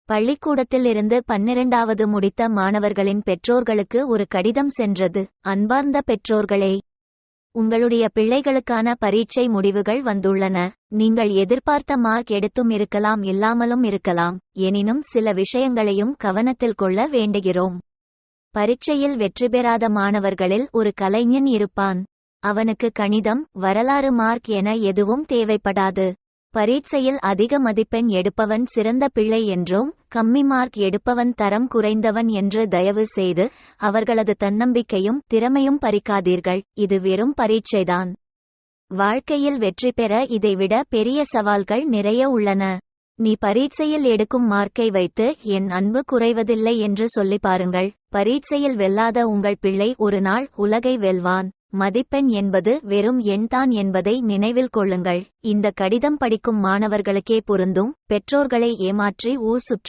பள்ளிக்கூடத்தில் இருந்து 12வது முடித்த மாணவர்களின் பெற்றோர்களுக்கு ஒரு கடிதம் சென்றது. அன்பார்ந்த பெற்றோர்களே, உங்களுடைய பிள்ளைகளுக்கான பரீட்சை முடிவுகள் வந்துள்ளன. நீங்கள் எதிர்பார்த்த மார்க் எடுத்தும் இருக்கலாம், இல்லாமலும் இருக்கலாம். எனினும் சில விஷயங்களையும் கவனத்தில் கொள்ள வேண்டுகிறோம். பரீட்சையில் வெற்றி பெறாத மாணவர்களில் ஒரு கலைஞன் இருப்பான். அவனுக்கு கணிதம், வரலாறு மார்க் என எதுவும் தேவைப்படாது. பரீட்சையில் அதிக மதிப்பெண் எடுப்பவன் சிறந்த பிள்ளை என்றும், கம்மி மார்க் எடுப்பவன் தரம் குறைந்தவன் என்று தயவு செய்து அவர்களது தன்னம்பிக்கையும் திறமையும் பறிக்காதீர்கள். இது வெறும் பரீட்சைதான். வாழ்க்கையில் வெற்றி பெற இதைவிட பெரிய சவால்கள் நிறைய உள்ளன. நீ பரீட்சையில் எடுக்கும் மார்க்கை வைத்து என் அன்பு குறைவதில்லை என்று சொல்லி பாருங்கள். பரீட்சையில் வெல்லாத உங்கள் பிள்ளை ஒரு நாள் உலகை வெல்வான். மதிப்பெண் என்பது வெறும் எண்தான் என்பதை நினைவில் கொள்ளுங்கள். இந்த கடிதம் படிக்கும் மாணவர்களுக்கே பொருந்தும். பெற்றோர்களை ஏமாற்றி ஊர் சுற்றும்